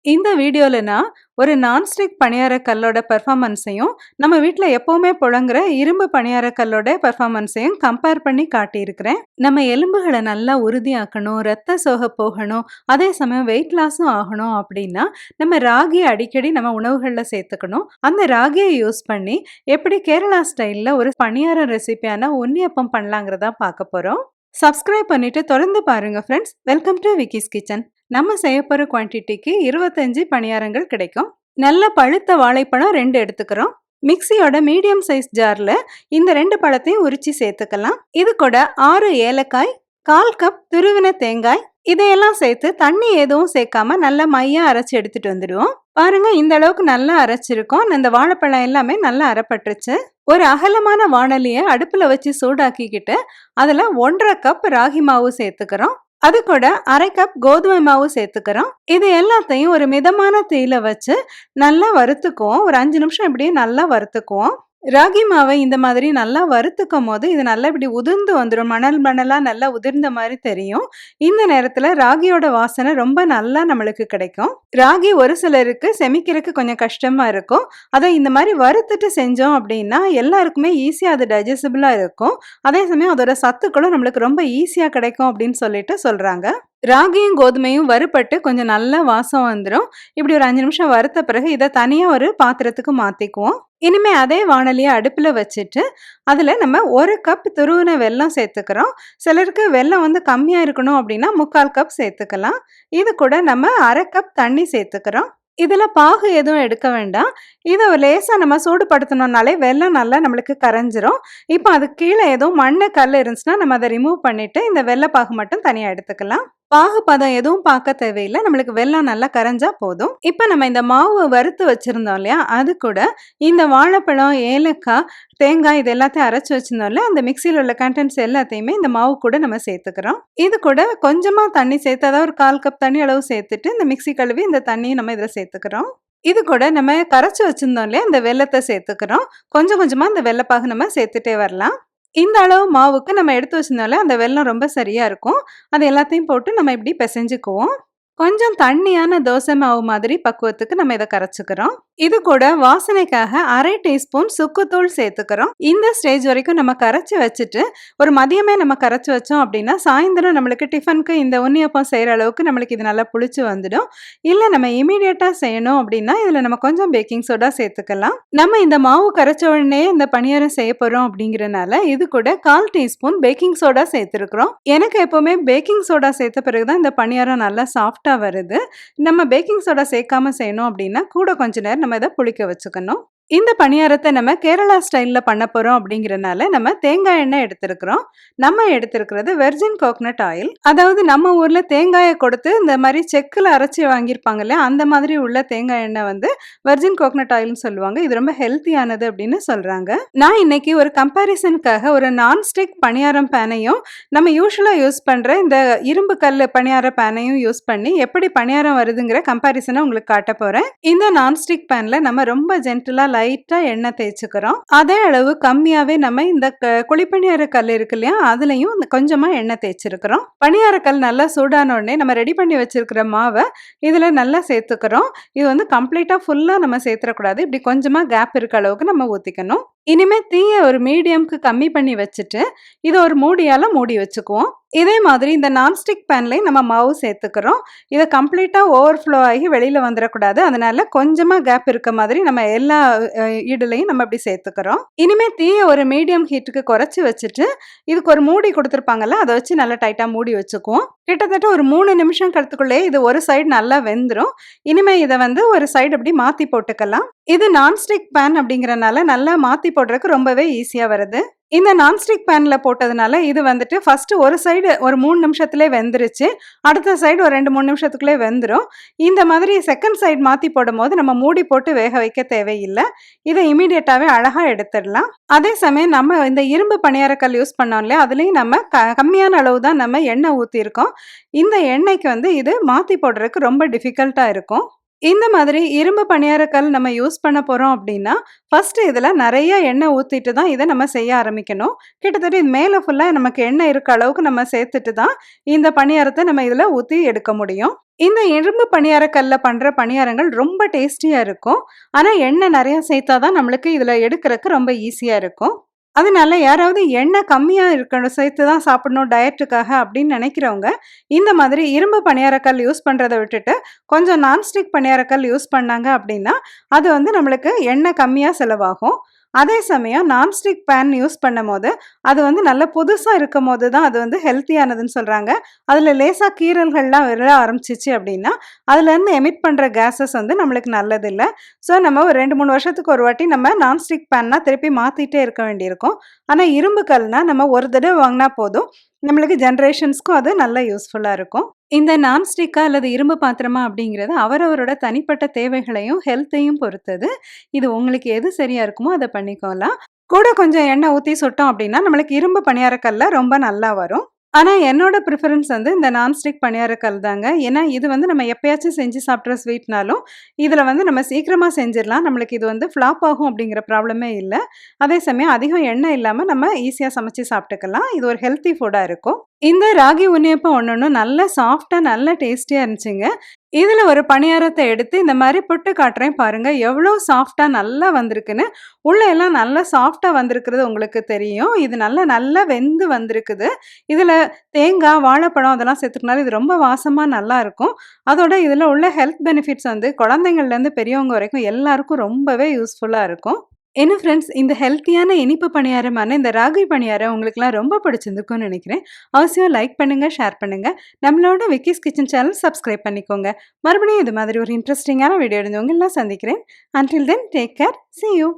இந்த வீடியோல நான் ஒரு நான்ஸ்டிக் பணியார கல்லோட பெர்ஃபார்மன்ஸையும், நம்ம வீட்ல எப்பவுமே புழங்குற இரும்பு பணியார கல்லோட பெர்ஃபார்மன்ஸையும் கம்பேர் பண்ணி காட்டியிருக்கிறேன். நம்ம எலும்புகள நல்லா உறுதியாக்கணும், ரத்த சோகை போகணும், அதே சமயம் வெயிட் லாஸும் ஆகணும் அப்படின்னா, நம்ம ராகிய அடிக்கடி நம்ம உணவுகள்ல சேர்த்துக்கணும். அந்த ராகிய யூஸ் பண்ணி எப்படி கேரளா ஸ்டைல்ல ஒரு பணியார ரெசிபியான உன்னியப்பம் பண்ணலாங்கிறத பார்க்க போறோம். சப்ஸ்கிரைப் பண்ணிட்டு தொடர்ந்து பாருங்க friends. Welcome to Vicky's kitchen. நம்ம செய்ய போற குவான்டிட்டிக்கு 25 பணியாரங்கள் கிடைக்கும். நல்ல பழுத்த வாழைப்பழம் 2 எடுத்துக்கிறோம். மிக்ஸியோட மீடியம் சைஸ் ஜார்ல இந்த 2 பழத்தையும் உரிச்சு சேர்த்துக்கலாம். இது கூட 6 ஏலக்காய், 1/4 கப் துருவின தேங்காய், இதையெல்லாம் சேர்த்து தண்ணி எதுவும் சேர்க்காம நல்லா மையா அரைச்சு எடுத்துட்டு வந்துடுவோம். பாருங்க, இந்த அளவுக்கு நல்லா அரைச்சிருக்கோம். இந்த வாழைப்பழம் எல்லாமே நல்லா அரைப்பட்டுருச்சு. ஒரு அகலமான வாணலியை அடுப்புல வச்சு சூடாக்கிக்கிட்டு அதுல 1/2 கப் ராகி மாவு சேர்த்துக்கிறோம். அது கூட 1/2 கப் கோதுமை மாவு சேர்த்துக்கிறோம். இது எல்லாத்தையும் ஒரு மிதமான தீயில வச்சு நல்லா வறுத்துக்குவோம். ஒரு 5 நிமிஷம் இப்படியே நல்லா வறுத்துக்குவோம். ராகி மாவை இந்த மாதிரி நல்லா வறுத்துக்கும் போது இது நல்லா இப்படி உதிர்ந்து வந்துடும். மணல் மணலா நல்லா உதிர்ந்த மாதிரி தெரியும். இந்த நேரத்துல ராகியோட வாசனை ரொம்ப நல்லா நம்மளுக்கு கிடைக்கும். ராகி ஒரு சிலருக்கு செமிக்கிறதுக்கு கொஞ்சம் கஷ்டமா இருக்கும். அதை இந்த மாதிரி வறுத்துட்டு செஞ்சோம் அப்படின்னா எல்லாருக்குமே ஈஸியா அது டைஜஸ்டபிளா இருக்கும். அதே சமயம் அதோட சத்துக்களும் நம்மளுக்கு ரொம்ப ஈஸியா கிடைக்கும் அப்படின்னு சொல்லிட்டு சொல்றாங்க. ராகியும் கோதுமையும் வறுபட்டு கொஞ்சம் நல்லா வாசம் வந்துடும். இப்படி ஒரு 5 நிமிஷம் வறுத்த பிறகு இதை தனியா ஒரு பாத்திரத்துக்கு மாத்திக்குவோம். இனிமே அதே வாணலியை அடுப்புல வச்சுட்டு அதுல நம்ம 1 கப் துருவின வெல்லம் சேர்த்துக்கிறோம். சிலருக்கு வெல்லம் வந்து கம்மியா இருக்கணும் அப்படின்னா 3/4 கப் சேர்த்துக்கலாம். இது கூட நம்ம 1/2 கப் தண்ணி சேர்த்துக்கிறோம். இதுல பாகு எதுவும் எடுக்க வேண்டாம். இதை லேசா நம்ம சூடுபடுத்தணும்னாலே வெல்லம் நல்லா நம்மளுக்கு கரைஞ்சிரும். இப்போ அதுக்கு கீழே எதுவும் மண்ணு கல் இருந்துச்சுன்னா நம்ம அதை ரிமூவ் பண்ணிட்டு இந்த வெள்ளப்பாகு மட்டும் தனியா எடுத்துக்கலாம். பாகு பதம் எதுவும் பார்க்க தேவையில்லை. நம்மளுக்கு வெல்லம் நல்லா கரைஞ்சா போதும். இப்போ நம்ம இந்த மாவு வறுத்து வச்சிருந்தோம் இல்லையா, அது கூட இந்த வாழைப்பழம், ஏலக்காய், தேங்காய் இது எல்லாத்தையும் அரைச்சி வச்சிருந்தோம்ல, அந்த மிக்சியில் உள்ள கண்டென்ட்ஸ் எல்லாத்தையுமே இந்த மாவு கூட நம்ம சேர்த்துக்கிறோம். இது கூட கொஞ்சமா தண்ணி சேர்த்து, அதாவது ஒரு 1/4 கப் தண்ணி அளவு சேர்த்துட்டு இந்த மிக்சி கழுவி இந்த தண்ணியை நம்ம இதில் சேர்த்துக்கிறோம். இது கூட நம்ம கரைச்சி வச்சிருந்தோம் இல்லையா, இந்த வெல்லத்தை சேர்த்துக்கிறோம். கொஞ்சம் கொஞ்சமா இந்த வெள்ளப்பாகு நம்ம சேர்த்துட்டே வரலாம். இந்த அளவு மாவுக்கு நம்ம எடுத்து வச்சிருந்தாலே அந்த வெல்லம் ரொம்ப சரியா இருக்கும். அது எல்லாத்தையும் போட்டு நம்ம இப்படி பிசைஞ்சுக்குவோம். கொஞ்சம் தண்ணியான தோசை மாவு மாதிரி பக்குவத்துக்கு நம்ம இதை கரைச்சிக்கிறோம். இது கூட வாசனைக்காக 1/2 டீஸ்பூன் சுக்குத்தூள் சேர்த்துக்கிறோம். இந்த ஸ்டேஜ் வரைக்கும் நம்ம கரைச்சி வச்சுட்டு ஒரு மதியமே நம்ம கரைச்சி வச்சோம் அப்படின்னா சாயந்தரம் நம்மளுக்கு டிஃபனுக்கு இந்த உன்னியப்பம் செய்கிற அளவுக்கு நம்மளுக்கு இது நல்லா புளிச்சு வந்துடும். இல்லை நம்ம இமீடியட்டாக செய்யணும் அப்படின்னா இதில் நம்ம கொஞ்சம் பேக்கிங் சோடா சேர்த்துக்கலாம். நம்ம இந்த மாவு கரைச்ச உடனே இந்த பணியாரம் செய்ய போகிறோம் அப்படிங்கிறனால இது கூட 1/4 டீஸ்பூன் பேக்கிங் சோடா சேர்த்துருக்குறோம். எனக்கு எப்போவுமே பேக்கிங் சோடா சேர்த்த பிறகுதான் இந்த பணியாரம் நல்லா சாஃப்டாக வருது. நம்ம பேக்கிங் சோடா சேர்க்காம செய்யணும் அப்படின்னா கூட கொஞ்ச நேரம் நம்ம இதை புளிக்க வச்சுக்கணும். இந்த பணியாரத்தை நம்ம கேரளா ஸ்டைலில் பண்ண போகிறோம் அப்படிங்கிறனால நம்ம தேங்காய் எண்ணெய் எடுத்துருக்குறோம். நம்ம எடுத்துருக்கிறது வெர்ஜின் கோகனட் ஆயில். அதாவது நம்ம ஊரில் தேங்காயை கொடுத்து இந்த மாதிரி செக்கில் அரைச்சி வாங்கியிருப்பாங்க இல்லையா, அந்த மாதிரி உள்ள தேங்காய் எண்ணெய் வந்து வெர்ஜின் கோகனட் ஆயில்னு சொல்லுவாங்க. இது ரொம்ப ஹெல்த்தியானது அப்படின்னு சொல்கிறாங்க. நான் இன்னைக்கு ஒரு கம்பேரிசனுக்காக ஒரு நான்ஸ்டிக் பணியாரம் பேனையும் நம்ம யூஸ்வலாக யூஸ் பண்ணுற இந்த இரும்பு கல் பணியார பேனையும் யூஸ் பண்ணி எப்படி பணியாரம் வருதுங்கிற கம்பேரிசனை உங்களுக்கு காட்ட போகிறேன். இந்த நான்ஸ்டிக் பேனில் நம்ம ரொம்ப ஜென்டிலாக லைட்டா எண்ணெய் தேய்ச்சிக்கிறோம். அதே அளவு கம்மியாவே நம்ம இந்த குழிப்பணியார கல் இருக்கு இல்லையா, அதுலயும் கொஞ்சமா எண்ணெய் தேய்ச்சிருக்கிறோம். பணியார கல் நல்லா சூடான உடனே நம்ம ரெடி பண்ணி வச்சிருக்கிற மாவை இதுல நல்லா சேர்த்துக்கிறோம். இது வந்து கம்ப்ளீட்டா ஃபுல்லா நம்ம சேர்த்துடக்கூடாது. இப்படி கொஞ்சமா கேப் இருக்க அளவுக்கு நம்ம ஊத்திக்கணும். இனிமே தீயை ஒரு மீடியம்க்கு கம்மி பண்ணி வச்சுட்டு இதை ஒரு மூடியால மூடி வச்சுக்குவோம். இதே மாதிரி இந்த நான்ஸ்டிக் பேன்லையும் நம்ம மாவு சேர்த்துக்கிறோம். இதை கம்ப்ளீட்டா ஓவர்ஃப்ளோ ஆகி வெளியில வந்துடக்கூடாது. அதனால கொஞ்சமா கேப் இருக்க மாதிரி நம்ம எல்லா ஈடுலையும் நம்ம இப்படி சேர்த்துக்கிறோம். இனிமே தீயை ஒரு மீடியம் ஹீட்டுக்கு குறைச்சி வச்சுட்டு இதுக்கு ஒரு மூடி கொடுத்துருப்பாங்கல்ல, அதை வச்சு நல்லா டைட்டா மூடி வச்சுக்குவோம். கிட்டத்தட்ட ஒரு 3 நிமிஷம் கழுத்துக்குள்ளே இது ஒரு சைடு நல்லா வெந்துடும். இனிமே இதை வந்து ஒரு சைடு அப்படி மாத்தி போட்டுக்கலாம். இது நான்ஸ்டிக் பேன் அப்படிங்கறனால நல்லா மாத்தி போடுறதுக்கு ரொம்பவே ஈஸியா வருது. இந்த நான்ஸ்டிக் பேன்ல போட்டதுனால இது வந்துட்டு ஃபர்ஸ்ட் ஒரு சைடு ஒரு 3 நிமிஷத்துலே வெந்துருச்சு. அடுத்த சைடு ஒரு 2-3 நிமிஷத்துக்குள்ளே வெந்துடும். இந்த மாதிரி செகண்ட் சைடு மாத்தி போடும்போது நம்ம மூடி போட்டு வேக வைக்க தேவையில்லை. இதை இமீடியட்டாவே அழகா எடுத்துடலாம். அதே சமயம் நம்ம இந்த இரும்பு பணியாரக்கல் யூஸ் பண்ணோம் இல்லையா, அதுலேயும் நம்ம கம்மியான அளவு தான் நம்ம எண்ணெய் ஊற்றிருக்கோம். இந்த எண்ணெய்க்கு வந்து இது மாத்தி போடுறதுக்கு ரொம்ப டிஃபிகல்ட்டா இருக்கும். இந்த மாதிரி இரும்பு பணியாரக்கல் நம்ம யூஸ் பண்ண போறோம் அப்படின்னா, ஃபர்ஸ்ட்டு இதுல நெறைய எண்ணெய் ஊத்திட்டு தான் இத நம்ம செய்ய ஆரம்பிக்கணும். கிட்டத்தட்ட இது மேல ஃபுல்லா நமக்கு எண்ணெய் இருக்க அளவுக்கு நம்ம சேர்த்துட்டு தான், இந்த பணியாரத்த நம்ம இதுல ஊத்தி எடுக்க முடியும். இந்த இரும்பு பணியாரக்கல்ல பண்ற பணியாரங்கள் ரொம்ப டேஸ்டியா இருக்கும். ஆனா எண்ணெய் நெறைய சேர்த்தா தான் நம்மளுக்கு இதுல எடுக்கறக்கு ரொம்ப ஈஸியா இருக்கும். அதனால யாராவது எண்ணெய் கம்மியா இருக்கணும் சேர்த்து தான் சாப்பிடணும் டயட்டுக்காக அப்படின்னு நினைக்கிறவங்க, இந்த மாதிரி இரும்பு பணியாரக்கல் யூஸ் பண்றத விட்டுட்டு, கொஞ்சம் நான்ஸ்டிக் பணியாரக்கல் யூஸ் பண்ணாங்க அப்படின்னா, அது வந்து நம்மளுக்கு எண்ணெய் கம்மியா செலவாகும். அதே சமயம் நான்ஸ்டிக் பேன் யூஸ் பண்ணும்போது, அது வந்து நல்ல புதுசா இருக்கும்போது தான் அது வந்து ஹெல்த்தியானதுன்னு சொல்றாங்க. அதில லேசா கீறல்கள்லாம் விழ ஆரம்பிச்சுச்சு அப்படின்னா, அதுலேருந்து எமிட் பண்ற கேஸஸ் வந்து நம்மளுக்கு நல்லதில்ல. ஸோ நம்ம ஒரு 2, 3 வருஷத்துக்கு ஒரு வாட்டி நம்ம நான்ஸ்டிக் பேன்னா திருப்பி மாத்திட்டே இருக்க வேண்டியிருக்கும். ஆனா இரும்பு கல்னா நம்ம ஒரு தடவ வாங்குனா போதும். நம்மளுக்கு ஜெனரேஷன்ஸ்க்கும் அது நல்ல யூஸ்ஃபுல்லா இருக்கும். இந்த நான்ஸ்டிக்கா அல்லது இரும்பு பாத்திரமா அப்படிங்கிறது அவரவரோட தனிப்பட்ட தேவைகளையும், ஹெல்த்தையும் பொறுத்தது. இது உங்களுக்கு எது சரியா இருக்குமோ அத பண்ணிக்கலாம். கூட கொஞ்சம் எண்ணெய் ஊத்தி சுட்டோம் அப்படின்னா, நம்மளுக்கு இரும்பு பணியாரக்கல்ல ரொம்ப நல்லா வரும். ஆனா என்னோட ப்ரிஃபரன்ஸ் வந்து இந்த நான்ஸ்டிக் பணியாரக்கல் தாங்க. ஏன்னா இது வந்து நம்ம எப்பயாச்சும் செஞ்சு சாப்பிட்ற ஸ்வீட்னாலும், இதில வந்து நம்ம சீக்கிரமா செஞ்சிரலாம். நம்மளுக்கு இது வந்து ஃப்ளாப் ஆகும் அப்படிங்கிற ப்ராப்ளமே இல்ல. அதே சமயம் அதிகம் எண்ணெய் இல்லாம நம்ம ஈஸியா சமைச்சு சாப்பிட்டுக்கலாம். இது ஒரு ஹெல்த்தி ஃபுட்டா இருக்கும். இந்த ராகி உண்ணியப்பம் ஒண்ணொண்ணும் நல்ல சாஃப்ட்டா, நல்ல டேஸ்டியா இருந்துச்சுங்க. இதில ஒரு பணியாரத்த எடுத்து இந்த மாரி புட்டு காட்டுறேன் பாருங்க. எவ்வளோ சாஃப்ட்டா நல்லா வந்திருக்குன்னு. உள்ள எல்லாம் நல்லா சாஃப்ட்டா வந்திருக்கிறது உங்களுக்கு தெரியும். இது நல்லா நல்லா வெந்து வந்திருக்குது. இதில தேங்காய், வாழைப்பழம் அதெல்லாம் சேர்த்துக்கனால இது ரொம்ப வாசமா நல்லாருக்கும். அதோட இதில உள்ள ஹெல்த் பெனிஃபிட்ஸ் வந்து குழந்தைங்கள்லேருந்து பெரியவங்க வரைக்கும் எல்லாருக்கும் ரொம்பவே யூஸ்ஃபுல்லா இருக்கும். என்ன ஃப்ரெண்ட்ஸ், இந்த ஹெல்த்தியான இனிப்பு பணியாரமான இந்த ராகி பணியாரம் உங்களுக்குலாம் ரொம்ப பிடிச்சிருந்துருக்கும்னு நினைக்கிறேன். அவசியம் லைக் பண்ணுங்க, ஷேர் பண்ணுங்க. நம்மளோட விக்கிஸ் கிச்சன் சேனல் சப்ஸ்கிரைப் பண்ணிக்கோங்க. மறுபடியும் இது மாதிரி ஒரு இன்ட்ரெஸ்டிங்கான வீடியோ உங்கள சந்திக்கிறேன். Until then take care. Sea you.